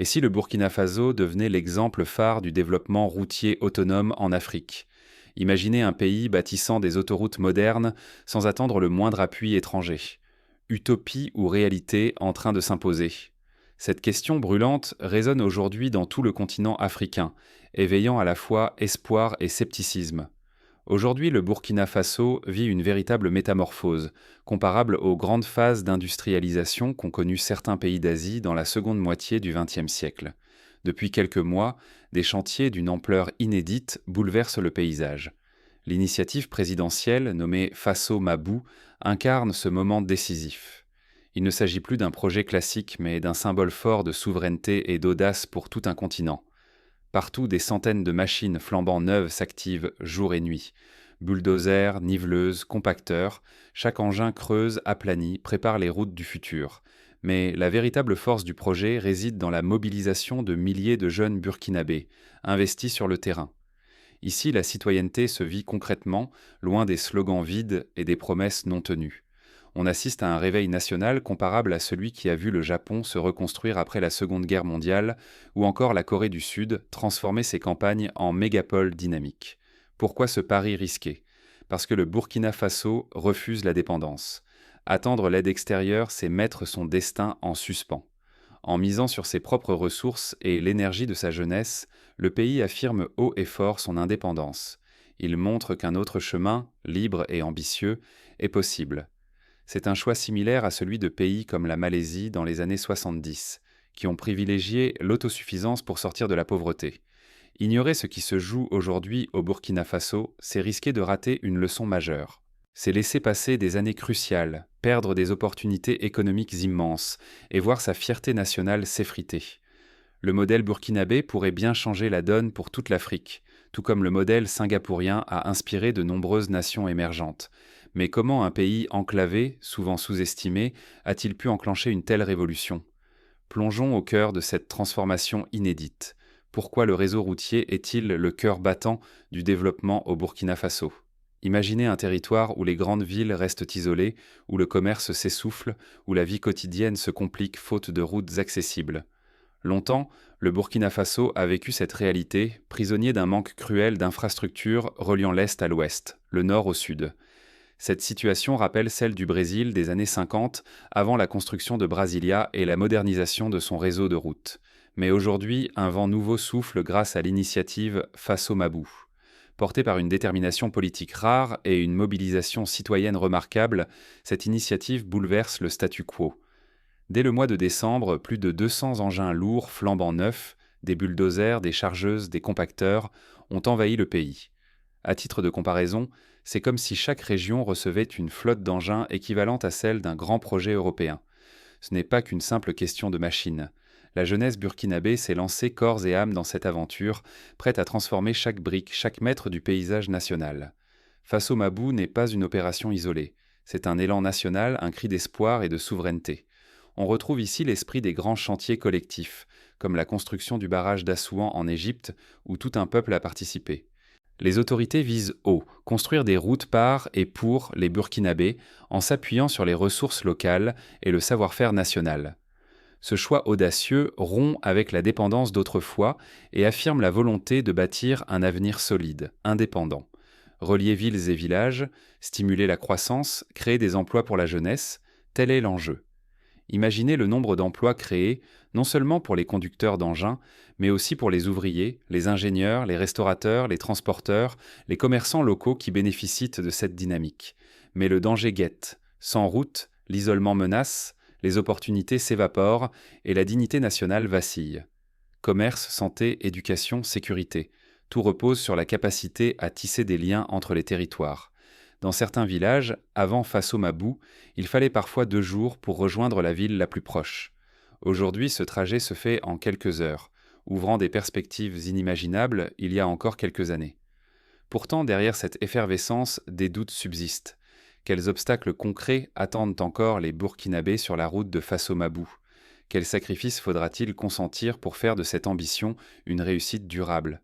Et si le Burkina Faso devenait l'exemple phare du développement routier autonome en Afrique? Imaginez un pays bâtissant des autoroutes modernes sans attendre le moindre appui étranger. Utopie ou réalité en train de s'imposer? Cette question brûlante résonne aujourd'hui dans tout le continent africain, éveillant à la fois espoir et scepticisme. Aujourd'hui, le Burkina Faso vit une véritable métamorphose, comparable aux grandes phases d'industrialisation qu'ont connues certains pays d'Asie dans la seconde moitié du XXe siècle. Depuis quelques mois, des chantiers d'une ampleur inédite bouleversent le paysage. L'initiative présidentielle, nommée Faso Mabou, incarne ce moment décisif. Il ne s'agit plus d'un projet classique, mais d'un symbole fort de souveraineté et d'audace pour tout un continent. Partout, des centaines de machines flambant neuves s'activent jour et nuit. Bulldozers, niveleuses, compacteurs, chaque engin creuse, aplanit, prépare les routes du futur. Mais la véritable force du projet réside dans la mobilisation de milliers de jeunes burkinabés, investis sur le terrain. Ici, la citoyenneté se vit concrètement, loin des slogans vides et des promesses non tenues. On assiste à un réveil national comparable à celui qui a vu le Japon se reconstruire après la Seconde Guerre mondiale, ou encore la Corée du Sud transformer ses campagnes en mégapoles dynamiques. Pourquoi ce pari risqué? Parce que le Burkina Faso refuse la dépendance. Attendre l'aide extérieure, c'est mettre son destin en suspens. En misant sur ses propres ressources et l'énergie de sa jeunesse, le pays affirme haut et fort son indépendance. Il montre qu'un autre chemin, libre et ambitieux, est possible. C'est un choix similaire à celui de pays comme la Malaisie dans les années 70, qui ont privilégié l'autosuffisance pour sortir de la pauvreté. Ignorer ce qui se joue aujourd'hui au Burkina Faso, c'est risquer de rater une leçon majeure. C'est laisser passer des années cruciales, perdre des opportunités économiques immenses, et voir sa fierté nationale s'effriter. Le modèle burkinabé pourrait bien changer la donne pour toute l'Afrique, tout comme le modèle singapourien a inspiré de nombreuses nations émergentes. Mais comment un pays enclavé, souvent sous-estimé, a-t-il pu enclencher une telle révolution? Plongeons au cœur de cette transformation inédite. Pourquoi le réseau routier est-il le cœur battant du développement au Burkina Faso? Imaginez un territoire où les grandes villes restent isolées, où le commerce s'essouffle, où la vie quotidienne se complique faute de routes accessibles. Longtemps, le Burkina Faso a vécu cette réalité, prisonnier d'un manque cruel d'infrastructures reliant l'Est à l'Ouest, le Nord au Sud. Cette situation rappelle celle du Brésil des années 50, avant la construction de Brasilia et la modernisation de son réseau de routes. Mais aujourd'hui, un vent nouveau souffle grâce à l'initiative Faso Mabou. Portée par une détermination politique rare et une mobilisation citoyenne remarquable, cette initiative bouleverse le statu quo. Dès le mois de décembre, plus de 200 engins lourds flambant neufs, des bulldozers, des chargeuses, des compacteurs, ont envahi le pays. À titre de comparaison, c'est comme si chaque région recevait une flotte d'engins équivalente à celle d'un grand projet européen. Ce n'est pas qu'une simple question de machines. La jeunesse burkinabé s'est lancée corps et âme dans cette aventure, prête à transformer chaque brique, chaque mètre du paysage national. Faso Mabou n'est pas une opération isolée. C'est un élan national, un cri d'espoir et de souveraineté. On retrouve ici l'esprit des grands chantiers collectifs, comme la construction du barrage d'Assouan en Égypte, où tout un peuple a participé. Les autorités visent haut, construire des routes par et pour les Burkinabés en s'appuyant sur les ressources locales et le savoir-faire national. Ce choix audacieux rompt avec la dépendance d'autrefois et affirme la volonté de bâtir un avenir solide, indépendant. Relier villes et villages, stimuler la croissance, créer des emplois pour la jeunesse, tel est l'enjeu. Imaginez le nombre d'emplois créés, non seulement pour les conducteurs d'engins, mais aussi pour les ouvriers, les ingénieurs, les restaurateurs, les transporteurs, les commerçants locaux qui bénéficient de cette dynamique. Mais le danger guette. Sans route, l'isolement menace, les opportunités s'évaporent et la dignité nationale vacille. Commerce, santé, éducation, sécurité. Tout repose sur la capacité à tisser des liens entre les territoires. Dans certains villages, avant Faso Mabou, il fallait parfois 2 jours pour rejoindre la ville la plus proche. Aujourd'hui, ce trajet se fait en quelques heures, ouvrant des perspectives inimaginables il y a encore quelques années. Pourtant, derrière cette effervescence, des doutes subsistent. Quels obstacles concrets attendent encore les Burkinabés sur la route de Faso Mabou? Quels sacrifices faudra-t-il consentir pour faire de cette ambition une réussite durable?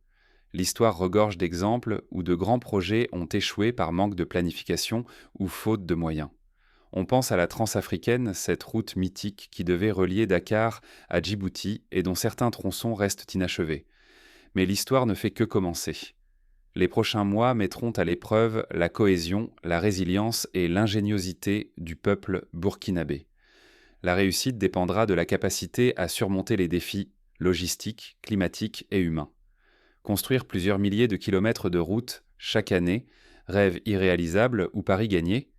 L'histoire regorge d'exemples où de grands projets ont échoué par manque de planification ou faute de moyens. On pense à la Transafricaine, cette route mythique qui devait relier Dakar à Djibouti et dont certains tronçons restent inachevés. Mais l'histoire ne fait que commencer. Les prochains mois mettront à l'épreuve la cohésion, la résilience et l'ingéniosité du peuple burkinabé. La réussite dépendra de la capacité à surmonter les défis logistiques, climatiques et humains. Construire plusieurs milliers de kilomètres de routes chaque année, rêve irréalisable ou pari gagné?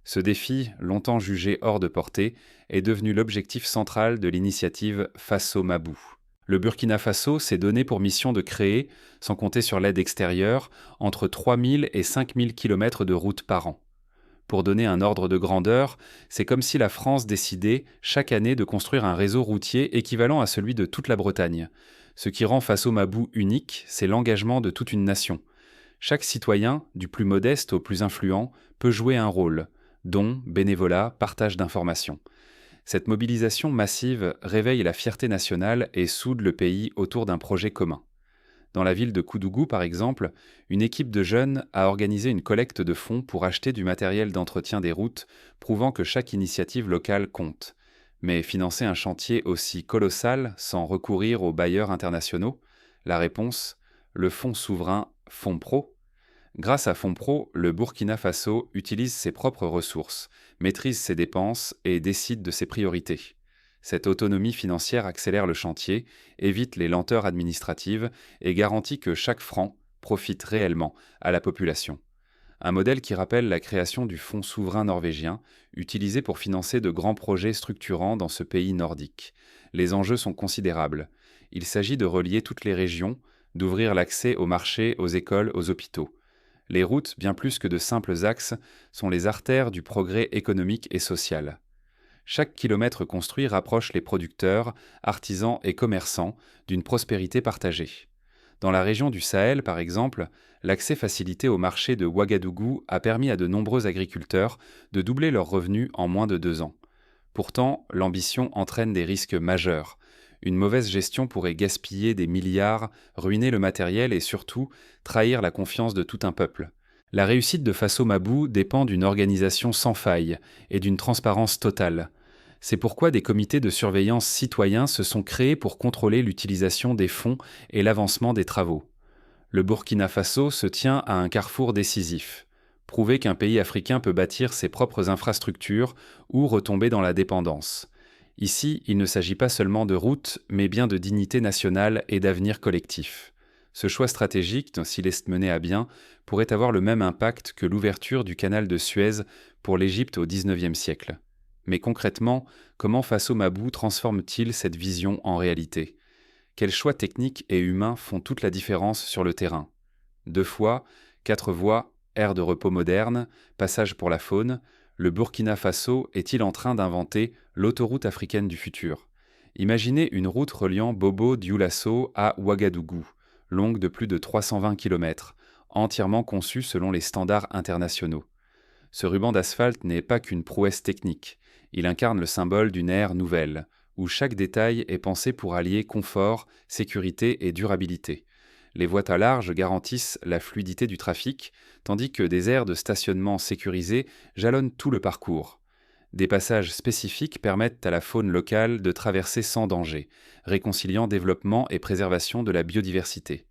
Ce défi, longtemps jugé hors de portée, est devenu l'objectif central de l'initiative Faso Mabou. Le Burkina Faso s'est donné pour mission de créer, sans compter sur l'aide extérieure, entre 3000 et 5000 kilomètres de routes par an. Pour donner un ordre de grandeur, c'est comme si la France décidait chaque année de construire un réseau routier équivalent à celui de toute la Bretagne. Ce qui rend Faso Mabou unique, c'est l'engagement de toute une nation. Chaque citoyen, du plus modeste au plus influent, peut jouer un rôle: dons, bénévolat, partage d'informations. Cette mobilisation massive réveille la fierté nationale et soude le pays autour d'un projet commun. Dans la ville de Koudougou, par exemple, une équipe de jeunes a organisé une collecte de fonds pour acheter du matériel d'entretien des routes, prouvant que chaque initiative locale compte. Mais financer un chantier aussi colossal sans recourir aux bailleurs internationaux? La réponse: le fonds souverain FONPRO. Grâce à FONPRO, le Burkina Faso utilise ses propres ressources, maîtrise ses dépenses et décide de ses priorités. Cette autonomie financière accélère le chantier, évite les lenteurs administratives et garantit que chaque franc profite réellement à la population. Un modèle qui rappelle la création du Fonds souverain norvégien, utilisé pour financer de grands projets structurants dans ce pays nordique. Les enjeux sont considérables. Il s'agit de relier toutes les régions, d'ouvrir l'accès aux marchés, aux écoles, aux hôpitaux. Les routes, bien plus que de simples axes, sont les artères du progrès économique et social. Chaque kilomètre construit rapproche les producteurs, artisans et commerçants d'une prospérité partagée. Dans la région du Sahel, par exemple, l'accès facilité au marché de Ouagadougou a permis à de nombreux agriculteurs de doubler leurs revenus en moins de 2 ans. Pourtant, l'ambition entraîne des risques majeurs. Une mauvaise gestion pourrait gaspiller des milliards, ruiner le matériel et surtout trahir la confiance de tout un peuple. La réussite de Faso Mabou dépend d'une organisation sans faille et d'une transparence totale. C'est pourquoi des comités de surveillance citoyens se sont créés pour contrôler l'utilisation des fonds et l'avancement des travaux. Le Burkina Faso se tient à un carrefour décisif. Prouver qu'un pays africain peut bâtir ses propres infrastructures ou retomber dans la dépendance. Ici, il ne s'agit pas seulement de routes, mais bien de dignité nationale et d'avenir collectif. Ce choix stratégique, s'il est mené à bien, pourrait avoir le même impact que l'ouverture du canal de Suez pour l'Égypte au XIXe siècle. Mais concrètement, comment Faso Mabou transforme-t-il cette vision en réalité? Quels choix techniques et humains font toute la différence sur le terrain? 2 fois, 4 voies, aires de repos modernes, passage pour la faune, le Burkina Faso est-il en train d'inventer l'autoroute africaine du futur? Imaginez une route reliant Bobo-Dioulasso à Ouagadougou, longue de plus de 320 km, entièrement conçue selon les standards internationaux. Ce ruban d'asphalte n'est pas qu'une prouesse technique, il incarne le symbole d'une ère nouvelle, où chaque détail est pensé pour allier confort, sécurité et durabilité. Les voies à large garantissent la fluidité du trafic, tandis que des aires de stationnement sécurisées jalonnent tout le parcours. Des passages spécifiques permettent à la faune locale de traverser sans danger, réconciliant développement et préservation de la biodiversité.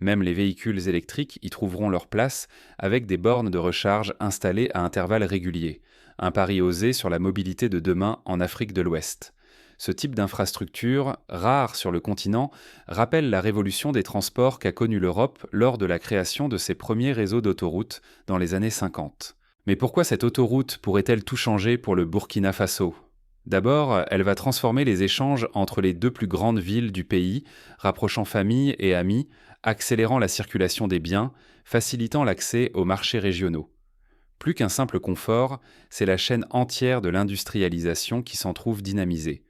Même les véhicules électriques y trouveront leur place avec des bornes de recharge installées à intervalles réguliers, un pari osé sur la mobilité de demain en Afrique de l'Ouest. Ce type d'infrastructure, rare sur le continent, rappelle la révolution des transports qu'a connue l'Europe lors de la création de ses premiers réseaux d'autoroutes dans les années 50. Mais pourquoi cette autoroute pourrait-elle tout changer pour le Burkina Faso? D'abord, elle va transformer les échanges entre les 2 plus grandes villes du pays, rapprochant familles et amis, accélérant la circulation des biens, facilitant l'accès aux marchés régionaux. Plus qu'un simple confort, c'est la chaîne entière de l'industrialisation qui s'en trouve dynamisée.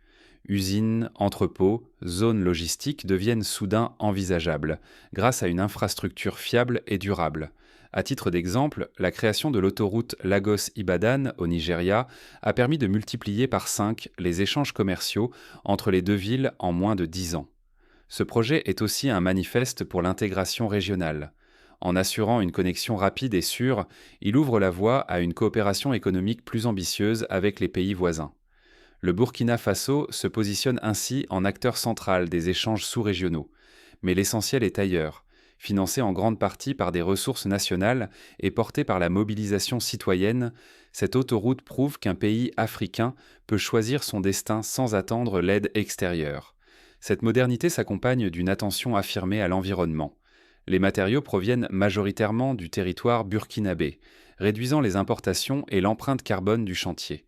Usines, entrepôts, zones logistiques deviennent soudain envisageables, grâce à une infrastructure fiable et durable. À titre d'exemple, la création de l'autoroute Lagos-Ibadan au Nigeria a permis de multiplier par 5 les échanges commerciaux entre les 2 villes en moins de 10 ans. Ce projet est aussi un manifeste pour l'intégration régionale. En assurant une connexion rapide et sûre, il ouvre la voie à une coopération économique plus ambitieuse avec les pays voisins. Le Burkina Faso se positionne ainsi en acteur central des échanges sous-régionaux. Mais l'essentiel est ailleurs, financé en grande partie par des ressources nationales et porté par la mobilisation citoyenne. Cette autoroute prouve qu'un pays africain peut choisir son destin sans attendre l'aide extérieure. Cette modernité s'accompagne d'une attention affirmée à l'environnement. Les matériaux proviennent majoritairement du territoire burkinabé, réduisant les importations et l'empreinte carbone du chantier.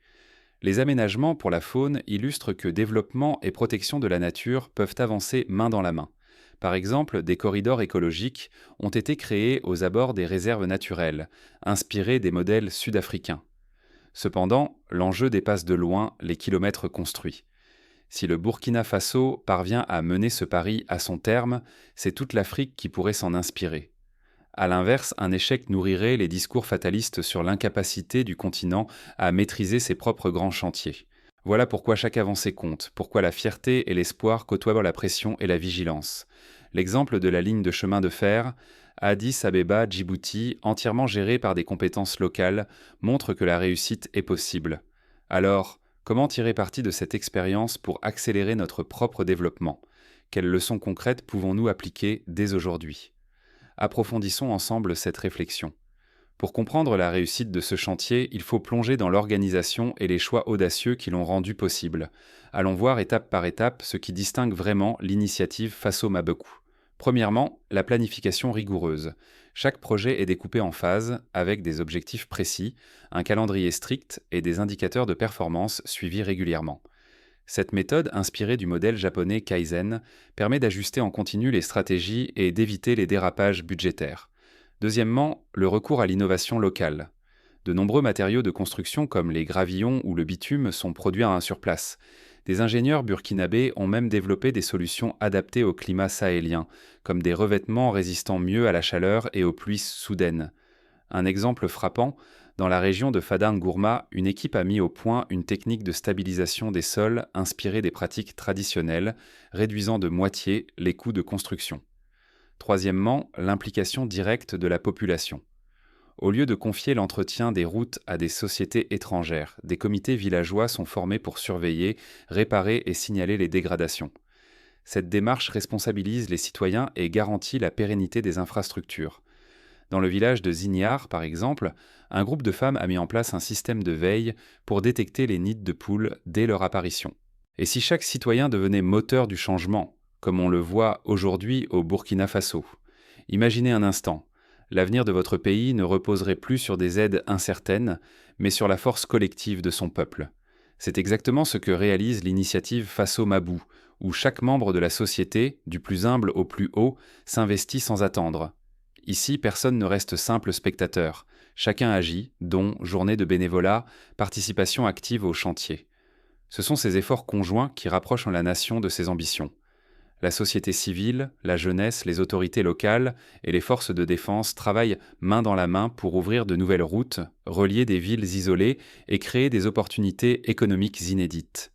Les aménagements pour la faune illustrent que développement et protection de la nature peuvent avancer main dans la main. Par exemple, des corridors écologiques ont été créés aux abords des réserves naturelles, inspirés des modèles sud-africains. Cependant, l'enjeu dépasse de loin les kilomètres construits. Si le Burkina Faso parvient à mener ce pari à son terme, c'est toute l'Afrique qui pourrait s'en inspirer. À l'inverse, un échec nourrirait les discours fatalistes sur l'incapacité du continent à maîtriser ses propres grands chantiers. Voilà pourquoi chaque avancée compte, pourquoi la fierté et l'espoir côtoient la pression et la vigilance. L'exemple de la ligne de chemin de fer Addis Abeba-Djibouti, entièrement gérée par des compétences locales, montre que la réussite est possible. Alors, comment tirer parti de cette expérience pour accélérer notre propre développement? Quelles leçons concrètes pouvons-nous appliquer dès aujourd'hui? Approfondissons ensemble cette réflexion. Pour comprendre la réussite de ce chantier, il faut plonger dans l'organisation et les choix audacieux qui l'ont rendu possible. Allons voir étape par étape ce qui distingue vraiment l'initiative Faso Mabekou. Premièrement, la planification rigoureuse. Chaque projet est découpé en phases, avec des objectifs précis, un calendrier strict et des indicateurs de performance suivis régulièrement. Cette méthode, inspirée du modèle japonais Kaizen, permet d'ajuster en continu les stratégies et d'éviter les dérapages budgétaires. Deuxièmement, le recours à l'innovation locale. De nombreux matériaux de construction comme les gravillons ou le bitume sont produits sur place. Des ingénieurs burkinabés ont même développé des solutions adaptées au climat sahélien, comme des revêtements résistant mieux à la chaleur et aux pluies soudaines. Un exemple frappant, dans la région de Fadane-Gourma, une équipe a mis au point une technique de stabilisation des sols inspirée des pratiques traditionnelles, réduisant de moitié les coûts de construction. Troisièmement, l'implication directe de la population. Au lieu de confier l'entretien des routes à des sociétés étrangères, des comités villageois sont formés pour surveiller, réparer et signaler les dégradations. Cette démarche responsabilise les citoyens et garantit la pérennité des infrastructures. Dans le village de Zignard, par exemple, un groupe de femmes a mis en place un système de veille pour détecter les nids de poules dès leur apparition. Et si chaque citoyen devenait moteur du changement, comme on le voit aujourd'hui au Burkina Faso? Imaginez un instant, l'avenir de votre pays ne reposerait plus sur des aides incertaines, mais sur la force collective de son peuple. C'est exactement ce que réalise l'initiative Faso Mabou, où chaque membre de la société, du plus humble au plus haut, s'investit sans attendre. Ici, personne ne reste simple spectateur. Chacun agit, dons, journées de bénévolat, participation active au chantier. Ce sont ces efforts conjoints qui rapprochent la nation de ses ambitions. La société civile, la jeunesse, les autorités locales et les forces de défense travaillent main dans la main pour ouvrir de nouvelles routes, relier des villes isolées et créer des opportunités économiques inédites.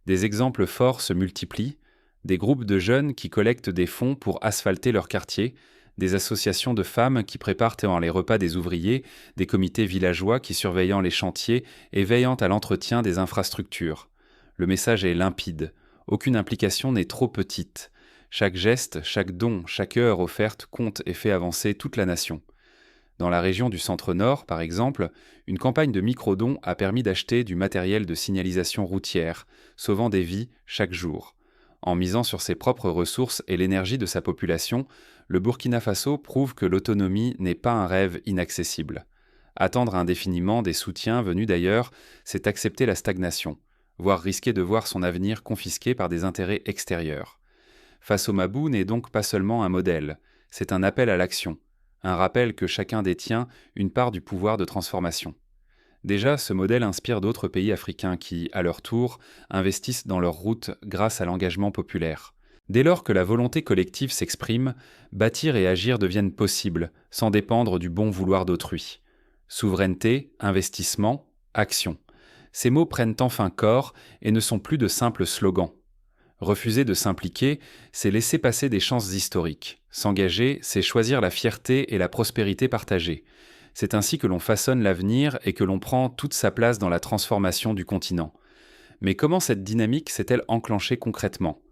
Des exemples forts se multiplient, des groupes de jeunes qui collectent des fonds pour asphalter leur quartier, des associations de femmes qui préparent les repas des ouvriers, des comités villageois qui surveillent les chantiers et veillent à l'entretien des infrastructures. Le message est limpide. Aucune implication n'est trop petite. Chaque geste, chaque don, chaque heure offerte compte et fait avancer toute la nation. Dans la région du Centre-Nord, par exemple, une campagne de micro-dons a permis d'acheter du matériel de signalisation routière, sauvant des vies chaque jour. En misant sur ses propres ressources et l'énergie de sa population, le Burkina Faso prouve que l'autonomie n'est pas un rêve inaccessible. Attendre indéfiniment des soutiens venus d'ailleurs, c'est accepter la stagnation, voire risquer de voir son avenir confisqué par des intérêts extérieurs. Faso Mabou n'est donc pas seulement un modèle, c'est un appel à l'action, un rappel que chacun détient une part du pouvoir de transformation. Déjà, ce modèle inspire d'autres pays africains qui, à leur tour, investissent dans leurs routes grâce à l'engagement populaire. Dès lors que la volonté collective s'exprime, bâtir et agir deviennent possibles, sans dépendre du bon vouloir d'autrui. Souveraineté, investissement, action. Ces mots prennent enfin corps et ne sont plus de simples slogans. Refuser de s'impliquer, c'est laisser passer des chances historiques. S'engager, c'est choisir la fierté et la prospérité partagée. C'est ainsi que l'on façonne l'avenir et que l'on prend toute sa place dans la transformation du continent. Mais comment cette dynamique s'est-elle enclenchée concrètement?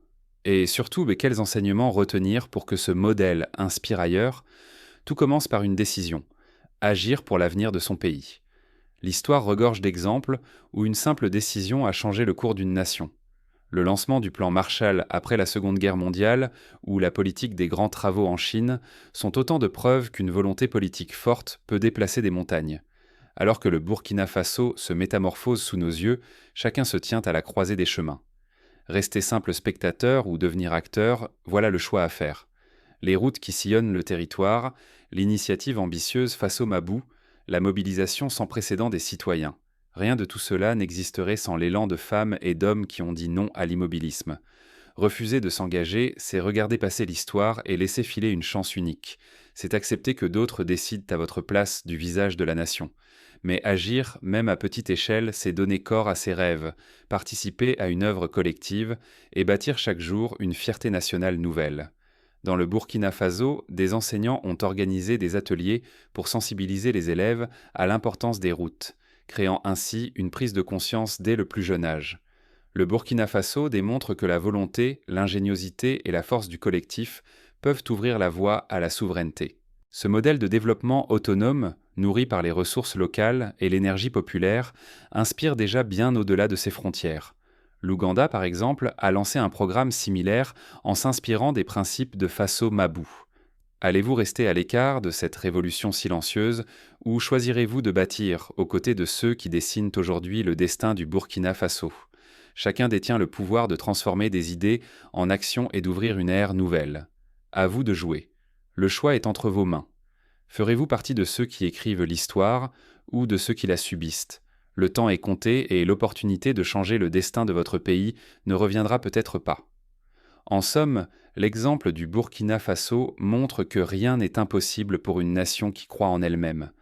Et surtout, mais quels enseignements retenir pour que ce modèle inspire ailleurs? Tout commence par une décision: agir pour l'avenir de son pays. L'histoire regorge d'exemples où une simple décision a changé le cours d'une nation. Le lancement du plan Marshall après la Seconde Guerre mondiale ou la politique des grands travaux en Chine sont autant de preuves qu'une volonté politique forte peut déplacer des montagnes. Alors que le Burkina Faso se métamorphose sous nos yeux, chacun se tient à la croisée des chemins. Rester simple spectateur ou devenir acteur, voilà le choix à faire. Les routes qui sillonnent le territoire, l'initiative ambitieuse face au Mabou, la mobilisation sans précédent des citoyens. Rien de tout cela n'existerait sans l'élan de femmes et d'hommes qui ont dit non à l'immobilisme. Refuser de s'engager, c'est regarder passer l'histoire et laisser filer une chance unique. C'est accepter que d'autres décident à votre place du visage de la nation. Mais agir, même à petite échelle, c'est donner corps à ses rêves, participer à une œuvre collective et bâtir chaque jour une fierté nationale nouvelle. Dans le Burkina Faso, des enseignants ont organisé des ateliers pour sensibiliser les élèves à l'importance des routes, créant ainsi une prise de conscience dès le plus jeune âge. Le Burkina Faso démontre que la volonté, l'ingéniosité et la force du collectif peuvent ouvrir la voie à la souveraineté. Ce modèle de développement autonome, nourri par les ressources locales et l'énergie populaire, inspire déjà bien au-delà de ses frontières. L'Ouganda, par exemple, a lancé un programme similaire en s'inspirant des principes de Faso Mabou. Allez-vous rester à l'écart de cette révolution silencieuse ou choisirez-vous de bâtir aux côtés de ceux qui dessinent aujourd'hui le destin du Burkina Faso? Chacun détient le pouvoir de transformer des idées en actions et d'ouvrir une ère nouvelle. À vous de jouer. Le choix est entre vos mains. Ferez-vous partie de ceux qui écrivent l'histoire ou de ceux qui la subissent? Le temps est compté et l'opportunité de changer le destin de votre pays ne reviendra peut-être pas. En somme, l'exemple du Burkina Faso montre que rien n'est impossible pour une nation qui croit en elle-même.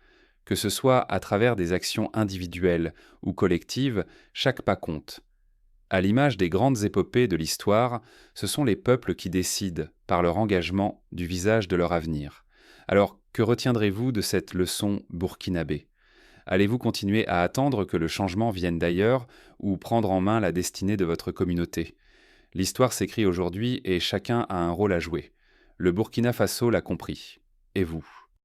Que ce soit à travers des actions individuelles ou collectives, chaque pas compte. À l'image des grandes épopées de l'histoire, ce sont les peuples qui décident, par leur engagement, du visage de leur avenir. Alors, que retiendrez-vous de cette leçon burkinabé? Allez-vous continuer à attendre que le changement vienne d'ailleurs ou prendre en main la destinée de votre communauté? L'histoire s'écrit aujourd'hui et chacun a un rôle à jouer. Le Burkina Faso l'a compris. Et vous?